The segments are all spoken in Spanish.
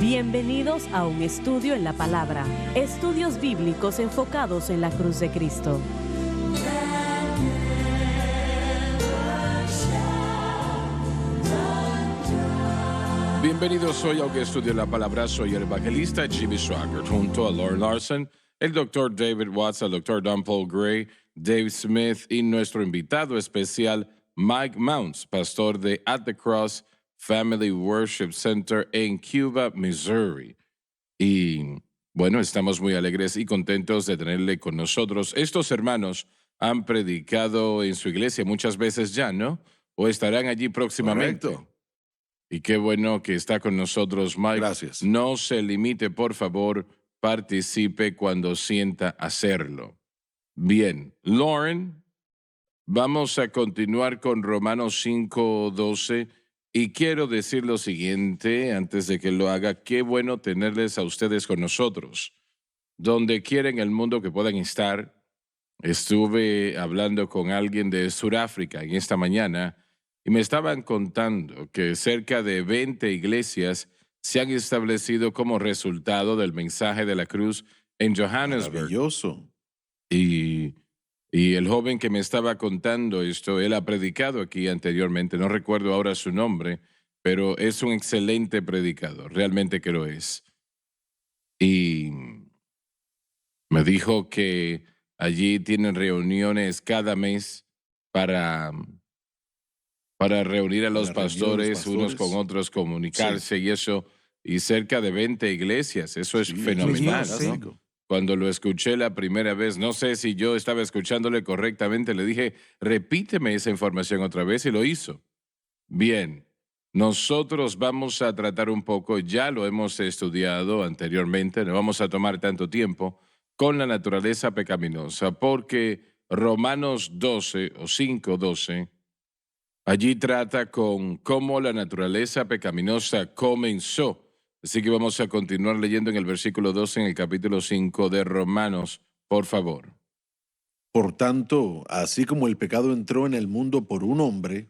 Bienvenidos a un estudio en la palabra. Estudios bíblicos enfocados en la cruz de Cristo. Bienvenidos hoy a un estudio en la palabra. Soy el evangelista Jimmy Swaggart, junto a Lauren Larson, el doctor David Watts, el doctor Don Paul Gray, Dave Smith y nuestro invitado especial Mike Mounts, pastor de At the Cross Family Worship Center en Cuba, Missouri. Y bueno, estamos muy alegres y contentos de tenerle con nosotros. Estos hermanos han predicado en su iglesia muchas veces ya, ¿no? O estarán allí próximamente. Correcto. Y qué bueno que está con nosotros, Mike. Gracias. No se limite, por favor, participe cuando sienta hacerlo. Bien, Lauren, vamos a continuar con Romanos 5:12 y quiero decir lo siguiente antes de que lo haga. Qué bueno tenerles a ustedes con nosotros. Donde quiera en el mundo que puedan estar, estuve hablando con alguien de Sudáfrica en esta mañana y me estaban contando que cerca de 20 iglesias se han establecido como resultado del mensaje de la cruz en Johannesburg. Maravilloso. Y, y el joven que me estaba contando esto, él ha predicado aquí anteriormente, no recuerdo ahora su nombre, pero es un excelente predicador, realmente que lo es. Y me dijo que allí tienen reuniones cada mes para reunir a los Para reunir a los pastores, unos con pastores. otros, comunicarse y eso, y cerca de 20 iglesias, eso es Sí, eso es fenomenal, fantástico. ¿no? Cuando lo escuché la primera vez, no sé si yo estaba escuchándole correctamente, le dije, repíteme esa información otra vez y lo hizo. Bien, nosotros vamos a tratar un poco, ya lo hemos estudiado anteriormente, no vamos a tomar tanto tiempo, con la naturaleza pecaminosa, porque Romanos 12 o 5:12 allí trata con cómo la naturaleza pecaminosa comenzó. Así que vamos a continuar leyendo en el versículo 12 en el capítulo 5 de Romanos, por favor. Por tanto, así como el pecado entró en el mundo por un hombre,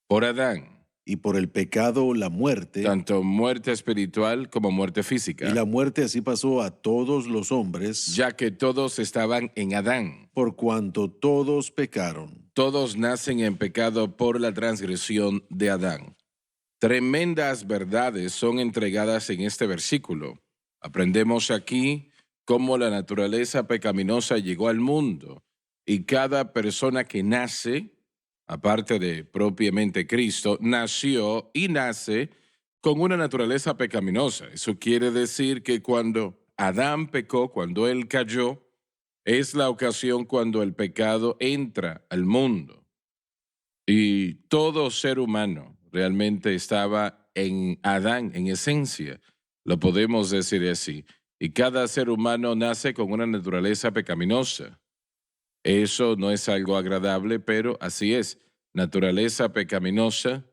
Por Adán, y por el pecado la muerte, tanto muerte espiritual como muerte y física, la muerte así pasó a todos los hombres, ya que todos estaban en Adán. por cuanto todos pecaron. Todos nacen en pecado por la transgresión de Adán. Tremendas verdades son entregadas en este versículo. Aprendemos aquí cómo la naturaleza pecaminosa llegó al mundo y cada persona que nace, aparte de propiamente Cristo, nació y nace con una naturaleza pecaminosa. Eso quiere decir que cuando Adán pecó, cuando él cayó, es la ocasión cuando el pecado entra al mundo. Y todo ser humano realmente estaba en Adán, en esencia, lo podemos decir así. Y cada ser humano nace con una naturaleza pecaminosa. Eso no es algo agradable, pero así es. Naturaleza pecaminosa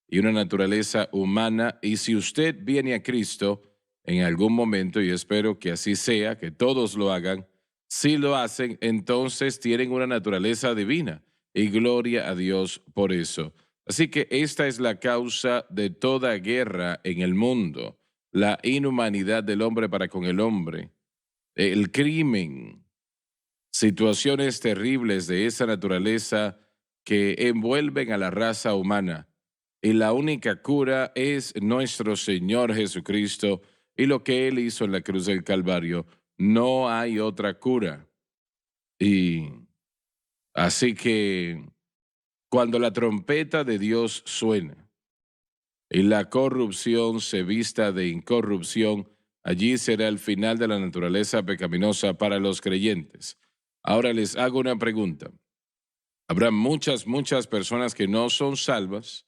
y una naturaleza humana. Y si usted viene a Cristo en algún momento, y espero que así sea, que todos lo hagan, si lo hacen, entonces tienen una naturaleza divina. Y gloria a Dios por eso. Así que esta es la causa de toda guerra en el mundo, la inhumanidad del hombre para con el hombre, el crimen, situaciones terribles de esa naturaleza que envuelven a la raza humana. Y la única cura es nuestro Señor Jesucristo y lo que Él hizo en la cruz del Calvario. No hay otra cura. Y así que cuando la trompeta de Dios suena y la corrupción se vista de incorrupción, allí será el final de la naturaleza pecaminosa para los creyentes. Ahora les hago una pregunta. Habrá muchas personas que no son salvas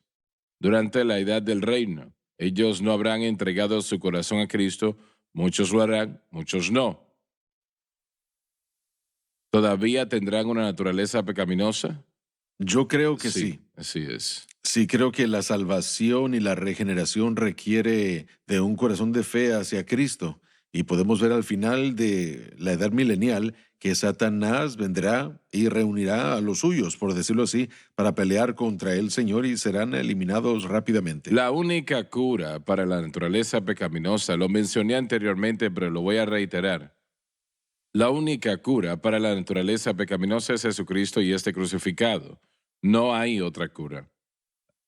durante la edad del reino. Ellos no habrán entregado su corazón a Cristo. Muchos lo harán, muchos no. ¿Todavía tendrán una naturaleza pecaminosa? Yo creo que sí. Así es. Sí, creo que la salvación y la regeneración requiere de un corazón de fe hacia Cristo. Y podemos ver al final de la edad milenial que Satanás vendrá y reunirá a los suyos, por decirlo así, para pelear contra el Señor y serán eliminados rápidamente. La única cura para la naturaleza pecaminosa, lo mencioné anteriormente, pero lo voy a reiterar. La única cura para la naturaleza pecaminosa es Jesucristo y este crucificado. No hay otra cura.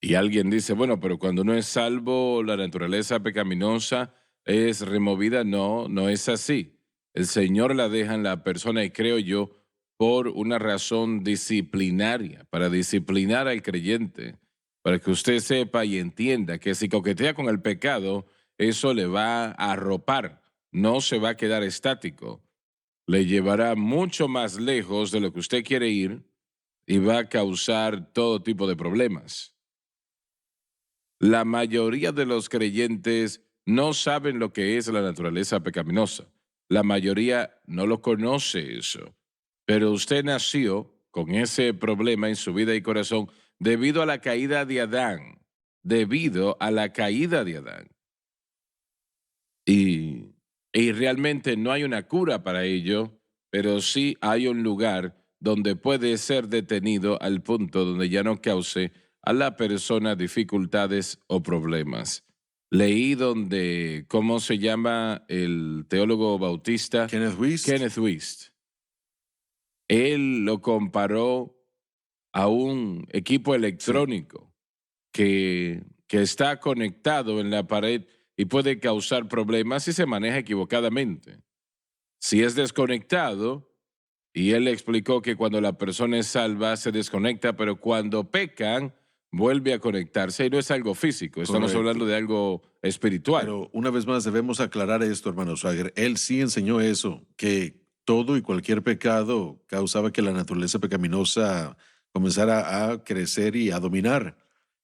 Y alguien dice, bueno, pero cuando uno es salvo, la naturaleza pecaminosa es removida. No, no es así. El Señor la deja en la persona y creo yo por una razón disciplinaria, para disciplinar al creyente, para que usted sepa y entienda que si coquetea con el pecado, eso le va a arropar, no se va a quedar estático, le llevará mucho más lejos de lo que usted quiere ir y va a causar todo tipo de problemas. La mayoría de los creyentes no saben lo que es la naturaleza pecaminosa. La mayoría no lo conoce eso. Pero usted nació con ese problema en su vida y corazón debido a la caída de Adán. Debido a la caída de Adán. Y, y realmente no hay una cura para ello, pero sí hay un lugar donde puede ser detenido al punto donde ya no cause a la persona dificultades o problemas. Leí donde, ¿cómo se llama el teólogo bautista? Kenneth Wuest. Kenneth Wuest. Él lo comparó a un equipo electrónico que está conectado en la pared y puede causar problemas si se maneja equivocadamente. Si es desconectado, y él explicó que cuando la persona es salva se desconecta, pero cuando pecan vuelve a conectarse y no es algo físico, estamos Correcto. hablando de algo espiritual. Pero una vez más debemos aclarar esto, hermano Swagger. Él sí enseñó eso, que todo y cualquier pecado causaba que la naturaleza pecaminosa comenzara a crecer y a dominar.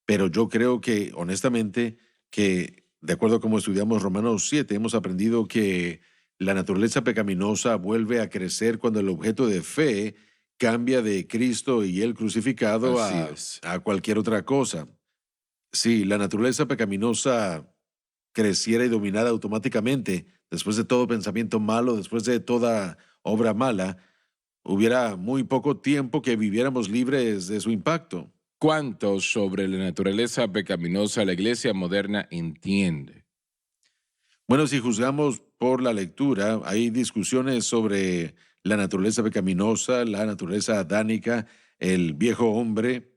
Pero yo creo que, honestamente, que de acuerdo a como estudiamos Romanos 7, hemos aprendido que la naturaleza pecaminosa vuelve a crecer cuando el objeto de fe cambia de Cristo y el crucificado Así es. a cualquier otra cosa. Si la naturaleza pecaminosa creciera y dominara automáticamente, después de todo pensamiento malo, después de toda obra mala, hubiera muy poco tiempo que viviéramos libres de su impacto. ¿Cuánto sobre la naturaleza pecaminosa la iglesia moderna entiende? Bueno, si juzgamos por la lectura, hay discusiones sobre la naturaleza pecaminosa, la naturaleza adánica, el viejo hombre.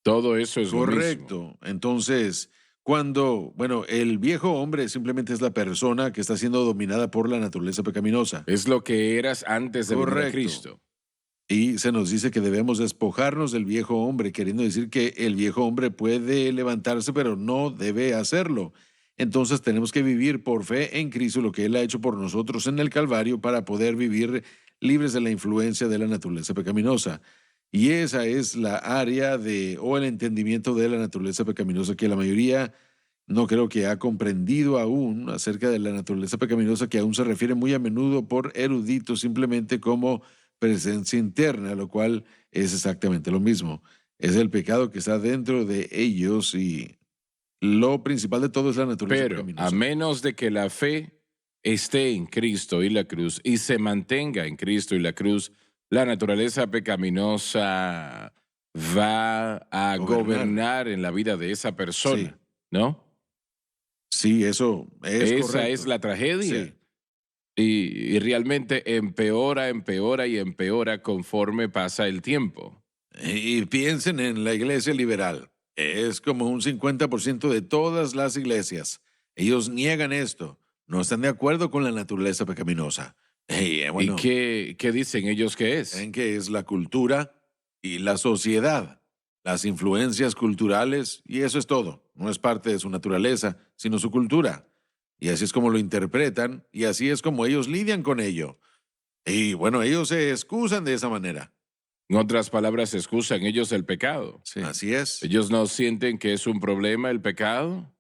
Todo eso es lo mismo. Correcto. Entonces, bueno, el viejo hombre simplemente es la persona que está siendo dominada por la naturaleza pecaminosa. Es lo que eras antes de venir a Correcto. Cristo. Y se nos dice que debemos despojarnos del viejo hombre, queriendo decir que el viejo hombre puede levantarse, pero no debe hacerlo. Entonces tenemos que vivir por fe en Cristo lo que Él ha hecho por nosotros en el Calvario para poder vivir libres de la influencia de la naturaleza pecaminosa. Y esa es la área o el entendimiento de la naturaleza pecaminosa que la mayoría no creo que ha comprendido aún acerca de la naturaleza pecaminosa, que aún se refiere muy a menudo por eruditos simplemente como presencia interna, lo cual es exactamente lo mismo. Es el pecado que está dentro de ellos y lo principal de todo es la naturaleza Pero pecaminosa. a menos de que la fe esté en Cristo y la cruz y se mantenga en Cristo y la cruz, la naturaleza pecaminosa va a gobernar en la vida de esa persona, Sí. ¿no? Sí, eso es Esa correcto. es la tragedia. Sí. Y realmente empeora, empeora y empeora conforme pasa el tiempo. Y piensen en la iglesia liberal. Es como un 50% de todas las iglesias. Ellos niegan esto. No están de acuerdo con la naturaleza pecaminosa. Bueno, ¿Y qué dicen ellos que es? en que es la cultura y la sociedad, las influencias culturales, y eso es todo. No es parte de su naturaleza, sino su cultura. Y así es como lo interpretan, y así es como ellos lidian con ello. Y bueno, ellos se excusan de esa manera. En otras palabras, excusan ellos el pecado. Sí. Así es. ¿Ellos no sienten que es un problema el pecado?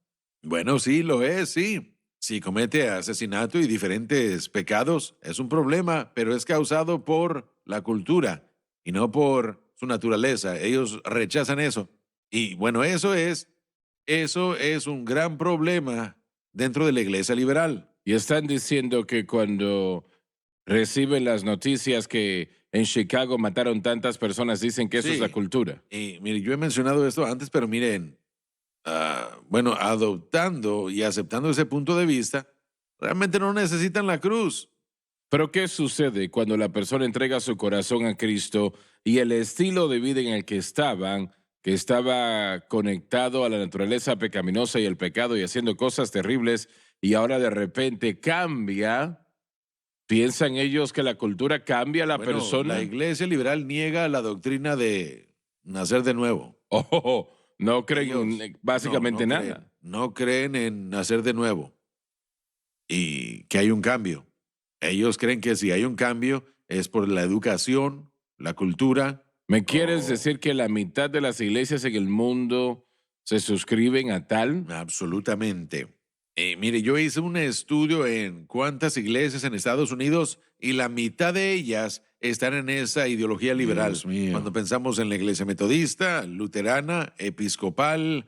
Bueno, sí, lo es, sí. Si comete asesinato y diferentes pecados, es un problema, pero es causado por la cultura y no por su naturaleza. Ellos rechazan eso. Y bueno, eso es un gran problema dentro de la iglesia liberal. Y están diciendo que cuando Reciben las noticias que en Chicago mataron tantas personas, dicen que eso es la Sí. cultura. Y mire, yo he mencionado esto antes, pero miren, bueno, adoptando y aceptando ese punto de vista, realmente no necesitan la cruz. Pero ¿qué sucede cuando la persona entrega su corazón a Cristo y el estilo de vida en el que estaba conectado a la naturaleza pecaminosa y el pecado y haciendo cosas terribles, y ahora de repente cambia? ¿Piensan ellos que la cultura cambia a la Bueno, la persona? iglesia liberal niega la doctrina de nacer de nuevo. Oh, no creen Ellos básicamente nada. no creen en nacer de nuevo y que hay un cambio. Ellos creen que si hay un cambio es por la educación, la cultura. ¿Me quieres o decir que la mitad de las iglesias en el mundo se suscriben a tal? Absolutamente. Mire, yo hice un estudio en cuántas iglesias en Estados Unidos y la mitad de ellas están en esa ideología liberal. Dios mío. Cuando pensamos en la iglesia metodista, luterana, episcopal,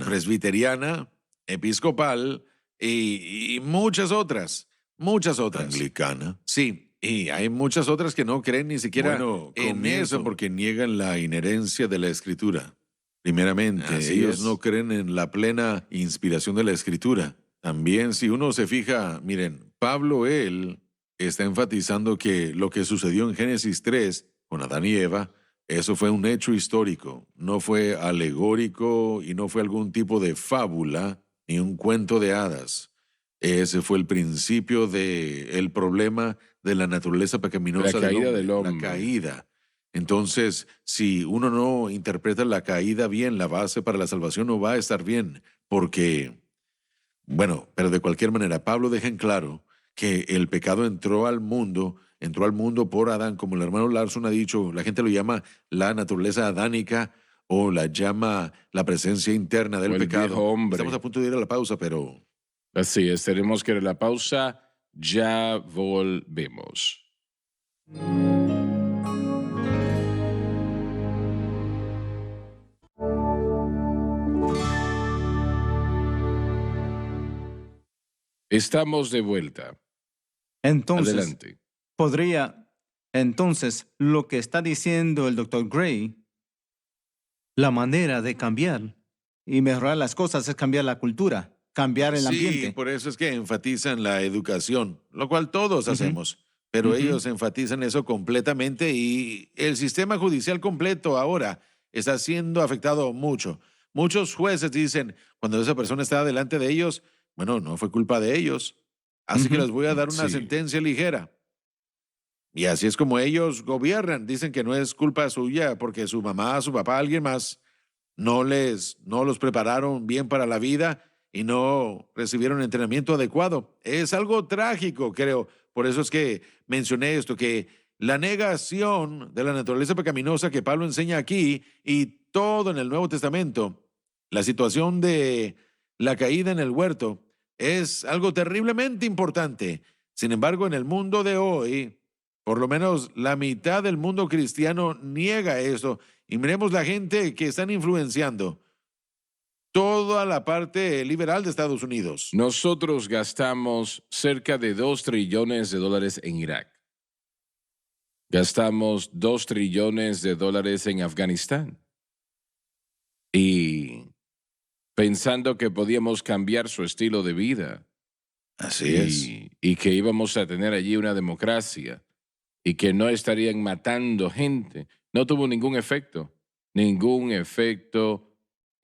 presbiteriana, episcopal y muchas otras, muchas otras. Anglicana. Sí, y hay muchas otras que no creen ni siquiera Bueno, en comienza eso. porque niegan la inherencia de la escritura. Primeramente, Así ellos es. no creen en la plena inspiración de la escritura. También, si uno se fija, miren, Pablo, él está enfatizando que lo que sucedió en Génesis 3 con Adán y Eva, eso fue un hecho histórico, no fue alegórico y no fue algún tipo de fábula ni un cuento de hadas. Ese fue el principio del problema de la naturaleza pecaminosa La caída del la hombre. caída. Entonces, si uno no interpreta la caída bien, la base para la salvación no va a estar bien, porque, bueno, pero de cualquier manera, Pablo deja en claro que el pecado entró al mundo por Adán, como el hermano Larson ha dicho, la gente lo llama la naturaleza adánica o la llama la presencia interna del O el pecado. viejo hombre. Estamos a punto de ir a la pausa, pero Así es, tenemos que ir a la pausa. Ya volvemos. Estamos de vuelta. Entonces, Adelante. entonces, lo que está diciendo el doctor Gray, la manera de cambiar y mejorar las cosas es cambiar la cultura, cambiar el sí, ambiente. por eso es que enfatizan la educación, lo cual todos hacemos, pero Ujú. ellos enfatizan eso completamente y el sistema judicial completo ahora está siendo afectado mucho. Muchos jueces dicen, cuando esa persona está delante de ellos, bueno, no fue culpa de ellos, así que Ujú. les voy a dar una Sí. sentencia ligera. Y así es como ellos gobiernan. Dicen que no es culpa suya porque su mamá, su papá, alguien más no los prepararon bien para la vida y no recibieron entrenamiento adecuado. Es algo trágico, creo. Por eso es que mencioné esto, que la negación de la naturaleza pecaminosa que Pablo enseña aquí y todo en el Nuevo Testamento, la situación de la caída en el huerto, es algo terriblemente importante. Sin embargo, en el mundo de hoy, por lo menos la mitad del mundo cristiano niega eso. Y miremos la gente que están influenciando toda la parte liberal de Estados Unidos. Nosotros gastamos cerca de 2 trillones de dólares en Irak. Gastamos 2 trillones de dólares en Afganistán. Y pensando que podíamos cambiar su estilo de vida Así es. y que íbamos a tener allí una democracia y que no estarían matando gente, no tuvo ningún efecto. Ningún efecto.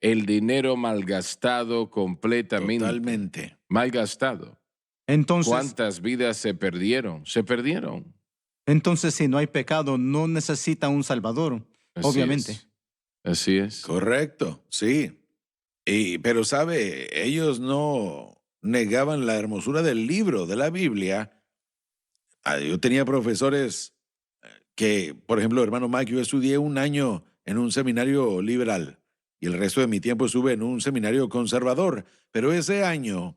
El dinero malgastado completamente. Totalmente. Malgastado. Entonces, ¿Cuántas vidas se perdieron? Se perdieron. entonces, si no hay pecado, no necesita un salvador, Así obviamente. es. Así es. Correcto, sí. Pero sabe, ellos no negaban la hermosura del libro, de la Biblia. Yo tenía profesores que, por ejemplo, hermano Mike, yo estudié un año en un seminario liberal y el resto de mi tiempo estuve en un seminario conservador. Pero ese año,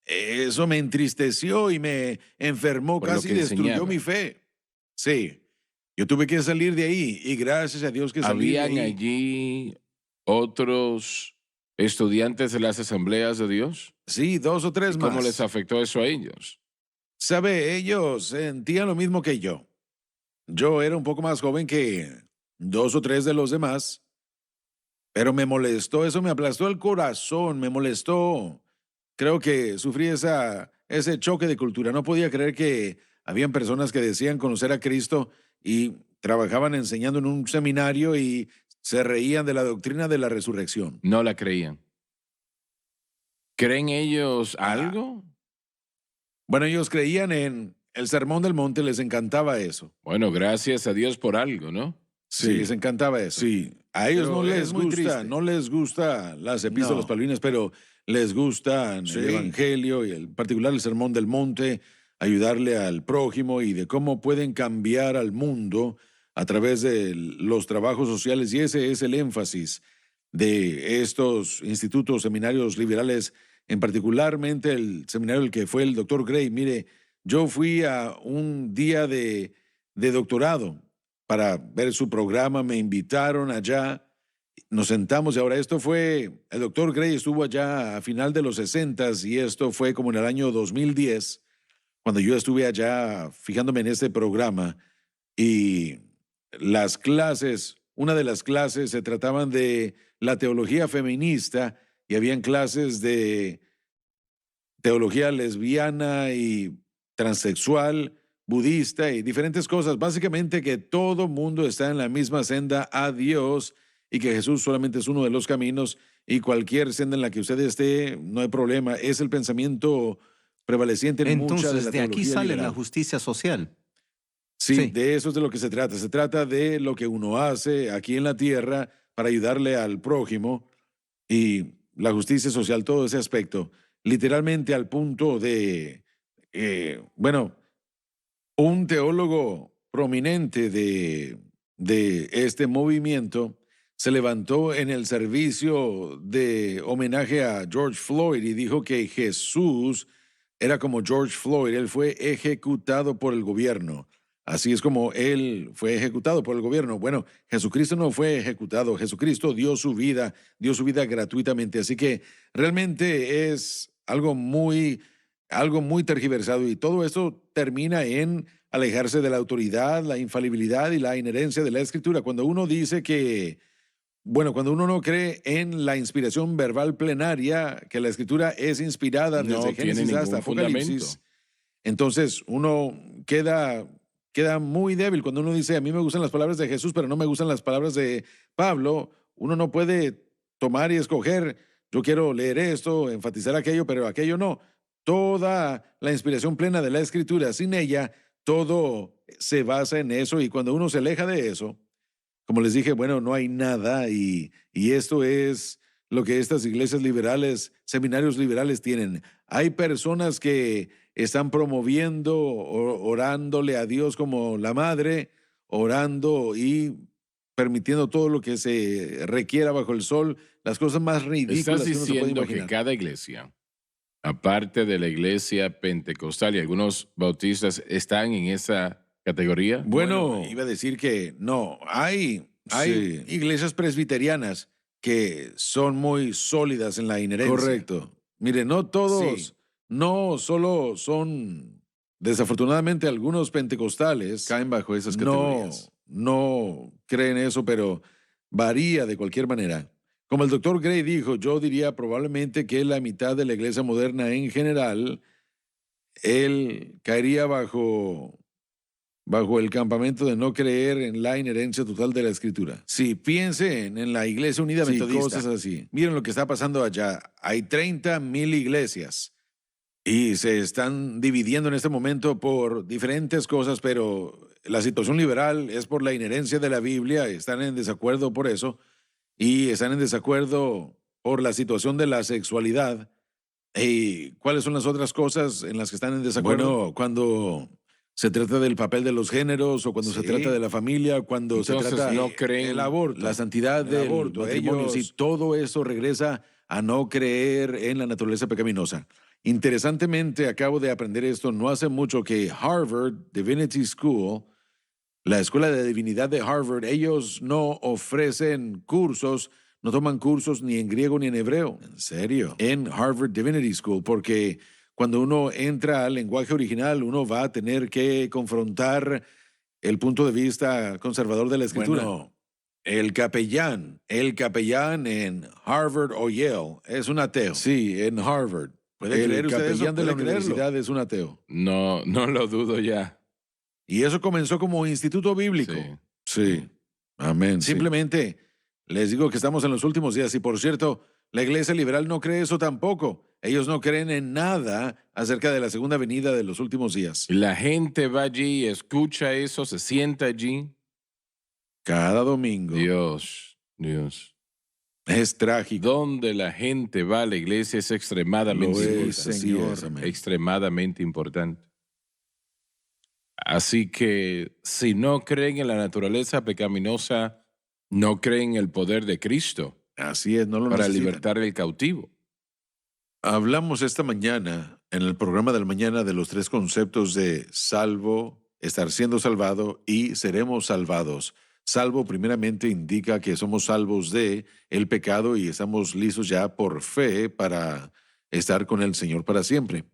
eso me entristeció y me enfermó, Por lo casi que destruyó enseñaba. mi fe. Sí, yo tuve que salir de ahí y gracias a Dios que salí de ¿Habían ahí. allí otros estudiantes de las asambleas de Dios? Sí, 2 o 3 ¿Y cómo más. les afectó eso a ellos? Sabe, ellos sentían lo mismo que yo. Yo era un poco más joven que 2 o 3 de los demás, pero me molestó, eso me aplastó el corazón, me molestó. Creo que sufrí ese choque de cultura. No podía creer que habían personas que decían conocer a Cristo y trabajaban enseñando en un seminario y se reían de la doctrina de la resurrección. No la creían. ¿Creen ellos algo? Bueno, ellos creían en el Sermón del Monte, les encantaba eso. Bueno, gracias a Dios por algo, ¿no? Sí, les encantaba eso. Sí, a ellos Pero no les es muy gusta, triste. no les gusta las epístolas No. paulinas, pero les gustan Sí. el Evangelio y en particular el Sermón del Monte, ayudarle al prójimo y de cómo pueden cambiar al mundo a través de los trabajos sociales. Y ese es el énfasis de estos institutos, seminarios liberales, en particularmente el seminario el que fue el doctor Gray. Mire, yo fui a un día de doctorado para ver su programa, me invitaron allá, nos sentamos y ahora esto fue, el doctor Gray estuvo allá a final de los 60s y esto fue como en el año 2010, cuando yo estuve allá fijándome en este programa y las clases, una de las clases se trataban de la teología feminista y habían clases de teología lesbiana y transexual, budista y diferentes cosas. Básicamente que todo mundo está en la misma senda a Dios y que Jesús solamente es uno de los caminos y cualquier senda en la que usted esté, no hay problema. Es el pensamiento prevaleciente en mucha de Entonces, la de aquí teología sale la liberal. justicia social. Sí, Sí. de eso es de lo que se trata. Se trata de lo que uno hace aquí en la tierra para ayudarle al prójimo y la justicia social, todo ese aspecto, literalmente al punto de, bueno, un teólogo prominente de este movimiento se levantó en el servicio de homenaje a George Floyd y dijo que Jesús era como George Floyd, él fue ejecutado por el gobierno. Así es como él fue ejecutado por el gobierno. Bueno, Jesucristo no fue ejecutado, Jesucristo dio su vida gratuitamente. Así que realmente es algo muy tergiversado y todo esto termina en alejarse de la autoridad, la infalibilidad y la inherencia de la Escritura. Cuando uno dice que, bueno, cuando uno no cree en la inspiración verbal plenaria, que la Escritura es inspirada No desde tiene Génesis hasta ningún Apocalipsis, fundamento. entonces uno queda muy débil. Cuando uno dice, a mí me gustan las palabras de Jesús, pero no me gustan las palabras de Pablo, uno no puede tomar y escoger, yo quiero leer esto, enfatizar aquello, pero aquello no. Toda la inspiración plena de la Escritura, sin ella, todo se basa en eso y cuando uno se aleja de eso, como les dije, bueno, no hay nada y esto es lo que estas iglesias liberales, seminarios liberales tienen. Hay personas que están promoviendo, orándole a Dios como la madre, orando y permitiendo todo lo que se requiera bajo el sol, las cosas más ridículas Estás que uno se puede diciendo que imaginar. cada iglesia, aparte de la iglesia pentecostal y algunos bautistas, están en esa categoría. Bueno, iba a decir que no, hay iglesias presbiterianas que son muy sólidas en la inherencia. Correcto. Mire, no todos, no solo son, desafortunadamente algunos pentecostales Caen bajo esas categorías. no creen eso, pero varía de cualquier manera. Como el doctor Gray dijo, yo diría probablemente que la mitad de la iglesia moderna en general, él caería bajo el campamento de no creer en la inherencia total de la Escritura. Sí, piensen en la Iglesia Unida Metodista. Cosas así. Miren lo que está pasando allá. Hay 30,000 iglesias y se están dividiendo en este momento por diferentes cosas, pero la situación liberal es por la inherencia de la Biblia, están en desacuerdo por eso, y están en desacuerdo por la situación de la sexualidad. ¿Y cuáles son las otras cosas en las que están en desacuerdo? Bueno, cuando se trata del papel de los géneros o cuando se trata de la familia, cuando Entonces, se trata no creen el aborto, la santidad del matrimonio, sí, todo eso regresa a no creer en la naturaleza pecaminosa. Interesantemente, acabo de aprender esto no hace mucho que Harvard Divinity School, la Escuela de Divinidad de Harvard, ellos no ofrecen cursos, no toman cursos ni en griego ni en hebreo. ¿En serio? En Harvard Divinity School, porque cuando uno entra al lenguaje original, uno va a tener que confrontar el punto de vista conservador de la Escritura. Bueno, el capellán en Harvard o Yale es un ateo. Sí, en Harvard. ¿Puede El creer usted eso? capellán de la ¿Puede creerlo? universidad es un ateo. No, no lo dudo ya. Y eso comenzó como instituto bíblico. Sí. Sí. Amén. sí. Simplemente les digo que estamos en los últimos días y, por cierto, la iglesia liberal no cree eso tampoco. Ellos no creen en nada acerca de la segunda venida de los últimos días. Y la gente va allí, escucha eso, se sienta allí. Cada domingo. Dios. Es trágico. Donde la gente va a la iglesia es extremadamente Lo es, importante. así es, amén. Extremadamente importante. Así que si no creen en la naturaleza pecaminosa, no creen en el poder de Cristo Así es, no lo para necesitan. libertar al cautivo. Hablamos esta mañana, en el programa de la mañana, de los 3 conceptos de salvo, estar siendo salvado y seremos salvados. Salvo primeramente indica que somos salvos de el pecado y estamos listos ya por fe para estar con el Señor para siempre.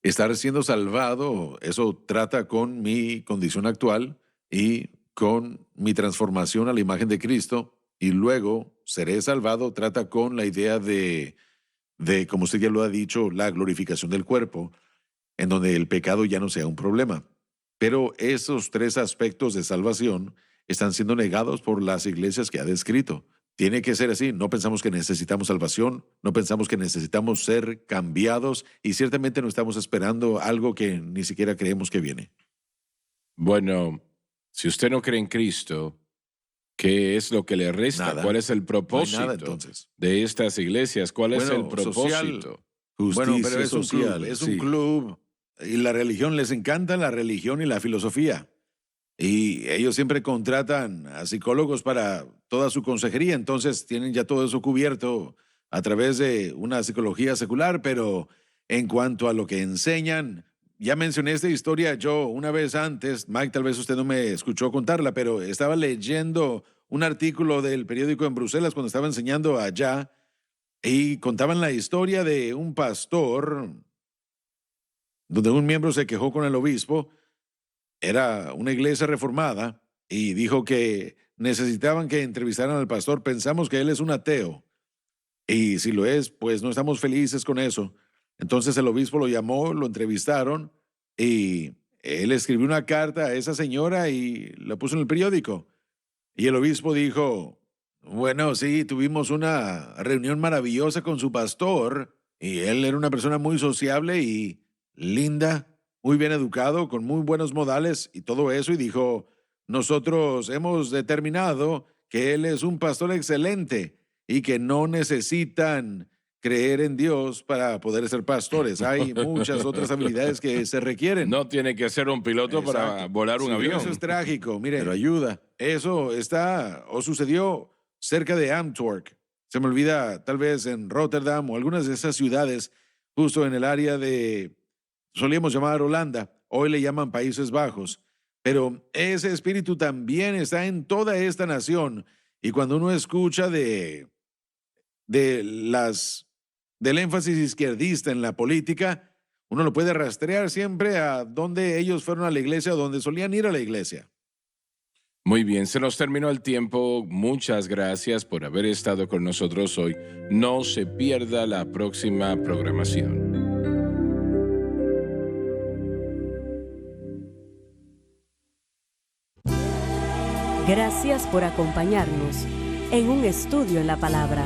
Estar siendo salvado, eso trata con mi condición actual y con mi transformación a la imagen de Cristo. Y luego seré salvado, trata con la idea de, como usted ya lo ha dicho, la glorificación del cuerpo, en donde el pecado ya no sea un problema. Pero esos 3 aspectos de salvación están siendo negados por las iglesias que ha descrito. Tiene que ser así. No pensamos que necesitamos salvación, no pensamos que necesitamos ser cambiados y ciertamente no estamos esperando algo que ni siquiera creemos que viene. Bueno, si usted no cree en Cristo, ¿qué es lo que le resta? Nada. ¿Cuál es el No hay propósito nada entonces. de estas iglesias? ¿Cuál es Bueno, el propósito? Justicia Bueno, pero es un social, club, es sí. un club. Y la religión, les encanta la religión y la filosofía. Y ellos siempre contratan a psicólogos para toda su consejería, entonces tienen ya todo eso cubierto a través de una psicología secular, pero en cuanto a lo que enseñan, ya mencioné esta historia yo una vez antes, Mike, tal vez usted no me escuchó contarla, pero estaba leyendo un artículo del periódico en Bruselas cuando estaba enseñando allá y contaban la historia de un pastor donde un miembro se quejó con el obispo. Era una iglesia reformada y dijo que necesitaban que entrevistaran al pastor. Pensamos que él es un ateo y si lo es, pues no estamos felices con eso. Entonces el obispo lo llamó, lo entrevistaron y él escribió una carta a esa señora y la puso en el periódico. Y el obispo dijo, bueno, sí, tuvimos una reunión maravillosa con su pastor y él era una persona muy sociable y linda, muy bien educado, con muy buenos modales y todo eso, y dijo, nosotros hemos determinado que él es un pastor excelente y que no necesitan creer en Dios para poder ser pastores. Hay muchas otras habilidades que se requieren. No tiene que ser un piloto para Exacto. volar un Sí, avión. Eso es trágico, mire. Pero ayuda. Eso está o sucedió cerca de Antwerp. Se me olvida, tal vez en Rotterdam o algunas de esas ciudades, justo en el área de, solíamos llamar Holanda, hoy le llaman Países Bajos. Pero ese espíritu también está en toda esta nación. Y cuando uno escucha del énfasis izquierdista en la política, uno lo puede rastrear siempre a donde ellos fueron a la iglesia o donde solían ir a la iglesia. Muy bien, se nos terminó el tiempo. Muchas gracias por haber estado con nosotros hoy. No se pierda la próxima programación. Gracias por acompañarnos en un estudio en la palabra.